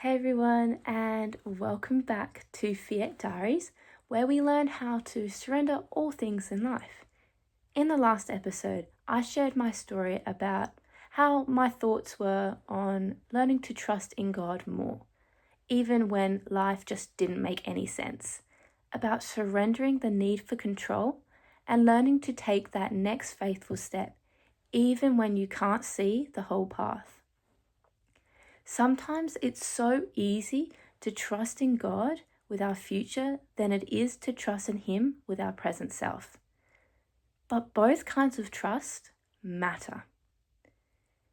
Hey everyone, and welcome back to Fiat Diaries, where we learn how to surrender all things in life. In the last episode, I shared my story about how my thoughts were on learning to trust in God more, even when life just didn't make any sense, about surrendering the need for control and learning to take that next faithful step, even when you can't see the whole path. Sometimes it's so easy to trust in God with our future than it is to trust in Him with our present self. But both kinds of trust matter.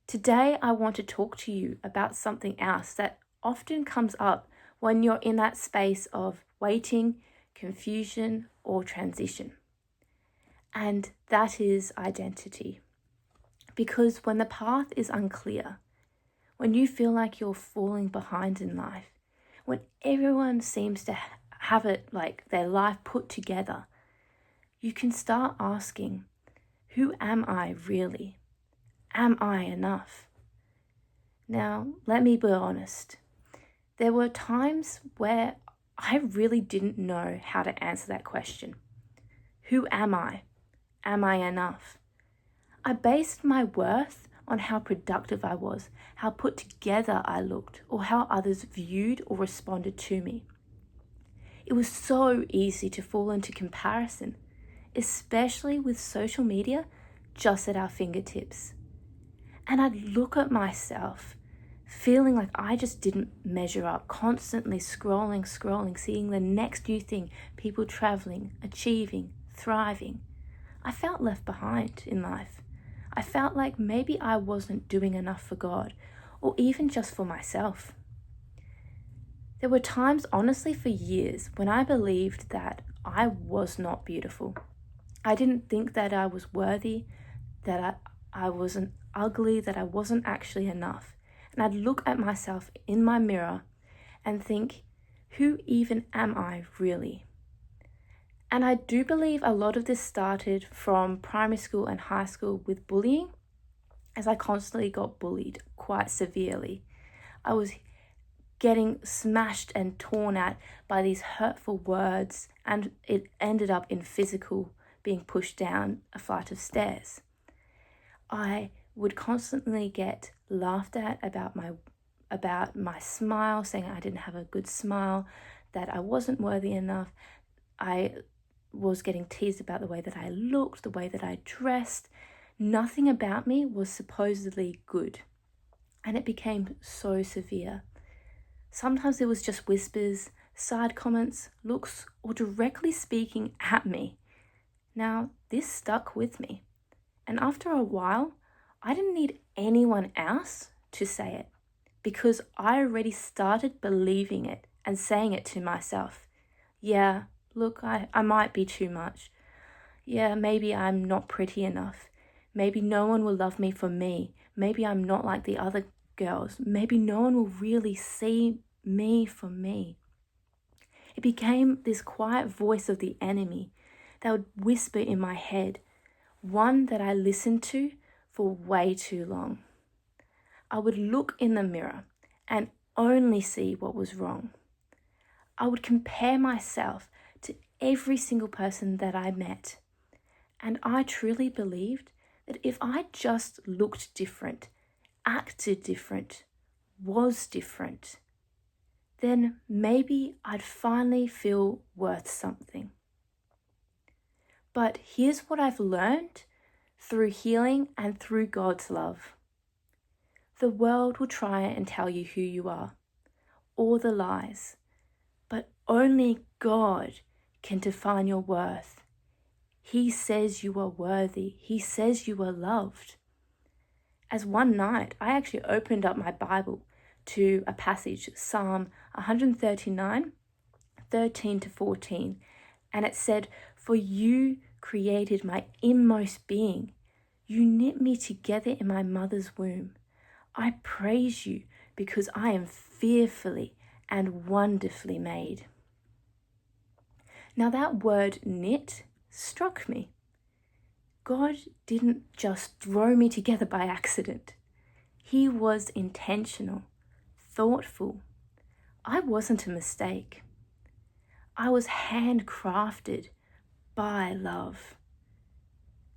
Today, I want to talk to you about something else that often comes up when you're in that space of waiting, confusion, or transition. And that is identity. Because when the path is unclear, when you feel like you're falling behind in life, when everyone seems to have it like their life put together, you can start asking, who am I really? Am I enough? Now, let me be honest. There were times where I really didn't know how to answer that question. Who am I? Am I enough? I based my worth on how productive I was, how put together I looked, or how others viewed or responded to me. It was so easy to fall into comparison, especially with social media just at our fingertips. And I'd look at myself, feeling like I just didn't measure up, constantly scrolling, seeing the next new thing, people traveling, achieving, thriving. I felt left behind in life. I felt like maybe I wasn't doing enough for God, or even just for myself. There were times, honestly, for years when I believed that I was not beautiful. I didn't think that I was worthy, that I wasn't ugly, that I wasn't actually enough. And I'd look at myself in my mirror and think, who even am I really? And I do believe a lot of this started from primary school and high school with bullying, as I constantly got bullied quite severely. I was getting smashed and torn at by these hurtful words, and it ended up in physical, being pushed down a flight of stairs. I would constantly get laughed at about my smile, saying I didn't have a good smile, that I wasn't worthy enough. I was getting teased about the way that I looked, the way that I dressed. Nothing about me was supposedly good. And it became so severe. Sometimes it was just whispers, side comments, looks, or directly speaking at me. Now, this stuck with me. And after a while, I didn't need anyone else to say it, because I already started believing it and saying it to myself. Yeah, look, I might be too much. Yeah, maybe I'm not pretty enough. Maybe no one will love me for me. Maybe I'm not like the other girls. Maybe no one will really see me for me. It became this quiet voice of the enemy that would whisper in my head, one that I listened to for way too long. I would look in the mirror and only see what was wrong. I would compare myself to every single person that I met. And I truly believed that if I just looked different, acted different, was different, then maybe I'd finally feel worth something. But here's what I've learned through healing and through God's love. The world will try and tell you who you are, all the lies, but only God can define your worth. He says you are worthy. He says you are loved. As one night, I actually opened up my Bible to a passage, Psalm 139, 13 to 14, and it said, "For you created my inmost being. You knit me together in my mother's womb. I praise you because I am fearfully and wonderfully made." Now that word knit struck me. God didn't just throw me together by accident. He was intentional, thoughtful. I wasn't a mistake. I was handcrafted by love.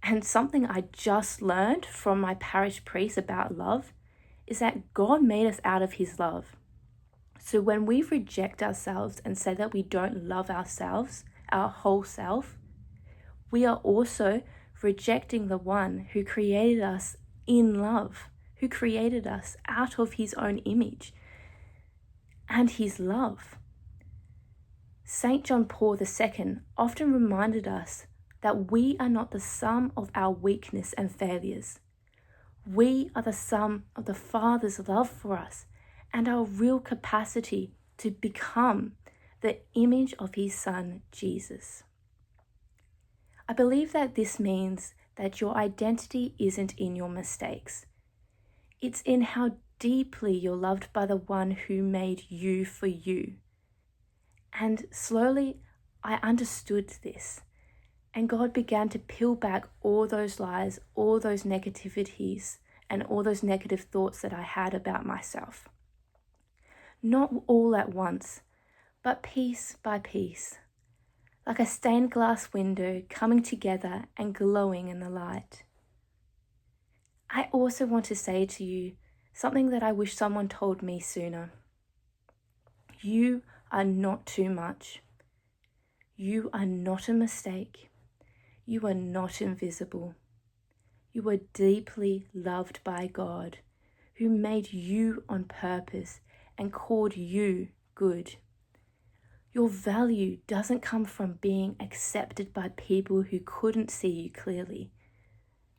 And something I just learned from my parish priest about love is that God made us out of his love. So when we reject ourselves and say that we don't love ourselves, our whole self, we are also rejecting the one who created us in love, who created us out of his own image and his love. St. John Paul II often reminded us that we are not the sum of our weakness and failures. We are the sum of the Father's love for us and our real capacity to become the image of his Son, Jesus. I believe that this means that your identity isn't in your mistakes. It's in how deeply you're loved by the one who made you for you. And slowly I understood this, and God began to peel back all those lies, all those negativities, and all those negative thoughts that I had about myself. Not all at once, but piece by piece, like a stained glass window coming together and glowing in the light. I also want to say to you something that I wish someone told me sooner. You are not too much. You are not a mistake. You are not invisible. You are deeply loved by God, who made you on purpose and called you good. Your value doesn't come from being accepted by people who couldn't see you clearly.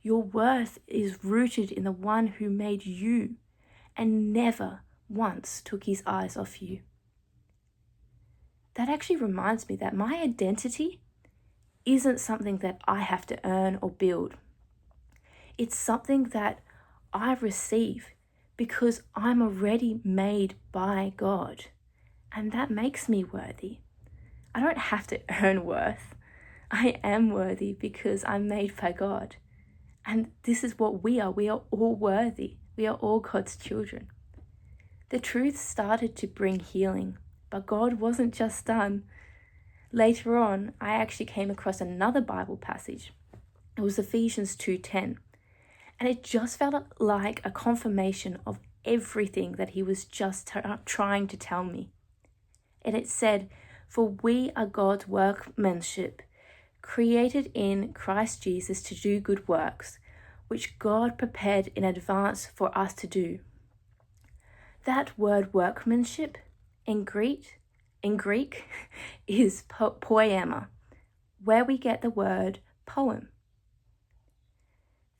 Your worth is rooted in the one who made you and never once took his eyes off you. That actually reminds me that my identity isn't something that I have to earn or build. It's something that I receive because I'm already made by God, and that makes me worthy. I don't have to earn worth. I am worthy because I'm made by God. And this is what we are. We are all worthy. We are all God's children. The truth started to bring healing, but God wasn't just done. Later on, I actually came across another Bible passage. It was Ephesians 2:10. And it just felt like a confirmation of everything that he was just trying to tell me. And it said, "For we are God's workmanship, created in Christ Jesus to do good works, which God prepared in advance for us to do." That word workmanship in Greek is poema, where we get the word poem.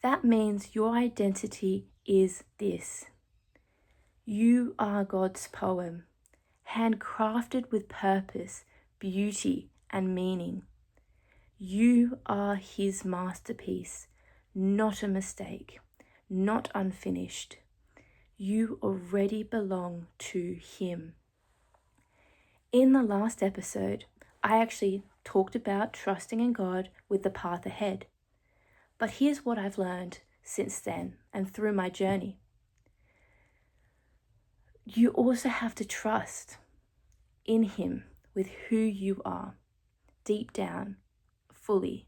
That means your identity is this. You are God's poem, handcrafted with purpose, beauty, and meaning. You are his masterpiece, not a mistake, not unfinished. You already belong to him. In the last episode, I actually talked about trusting in God with the path ahead. But here's what I've learned since then and through my journey. You also have to trust in him with who you are, deep down, fully.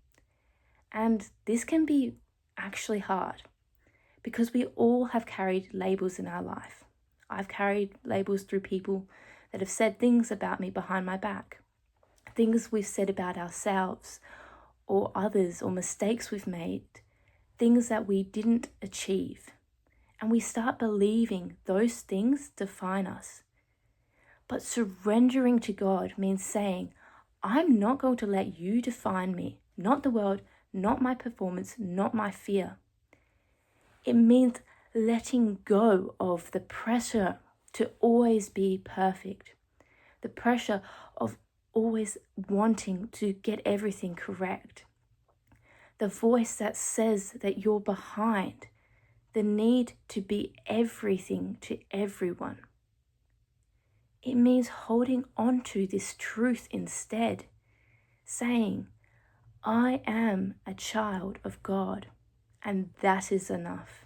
And this can be actually hard because we all have carried labels in our life. I've carried labels through people that have said things about me behind my back, things we've said about ourselves or others, or mistakes we've made, things that we didn't achieve. And we start believing those things define us. But surrendering to God means saying, I'm not going to let you define me, not the world, not my performance, not my fear. It means letting go of the pressure to always be perfect, the pressure of always wanting to get everything correct, the voice that says that you're behind, the need to be everything to everyone. It means holding on to this truth instead, saying, I am a child of God, and that is enough.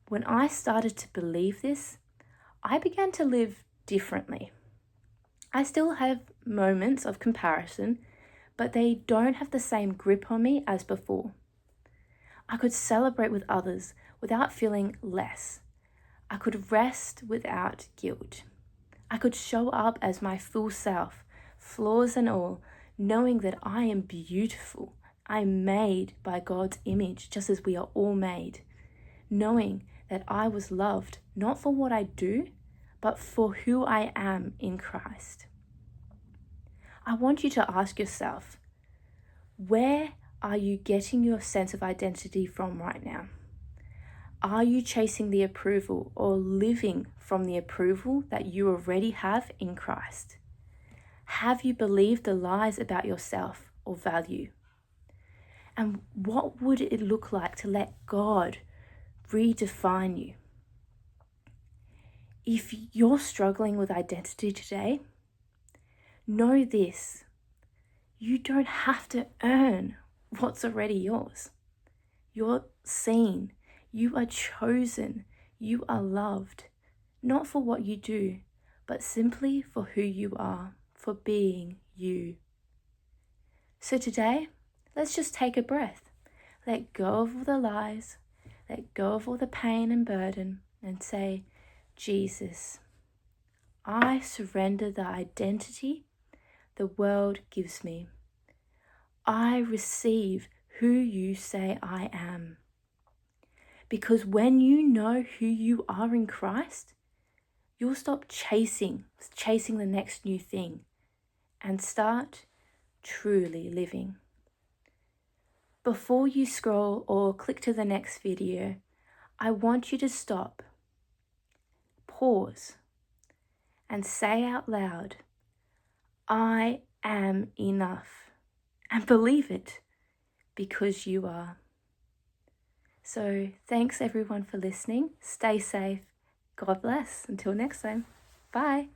When I started to believe this, I began to live differently. I still have moments of comparison, but they don't have the same grip on me as before. I could celebrate with others without feeling less. I could rest without guilt. I could show up as my full self, flaws and all, knowing that I am beautiful. I'm made by God's image, just as we are all made. Knowing that I was loved, not for what I do, but for who I am in Christ. I want you to ask yourself, where are you getting your sense of identity from right now? Are you chasing the approval or living from the approval that you already have in Christ? Have you believed the lies about yourself or value? And what would it look like to let God redefine you? If you're struggling with identity today, know this: you don't have to earn what's already yours. You're seen, you are chosen, you are loved, not for what you do, but simply for who you are, for being you. So today, let's just take a breath. Let go of all the lies, let go of all the pain and burden, and say, Jesus, I surrender the identity the world gives me. I receive who you say I am. Because when you know who you are in Christ, you'll stop chasing the next new thing and start truly living. Before you scroll or click to the next video, I want you to stop, pause, and say out loud, I am enough, and believe it, because you are. So thanks everyone for listening. Stay safe. God bless. Until next time. Bye.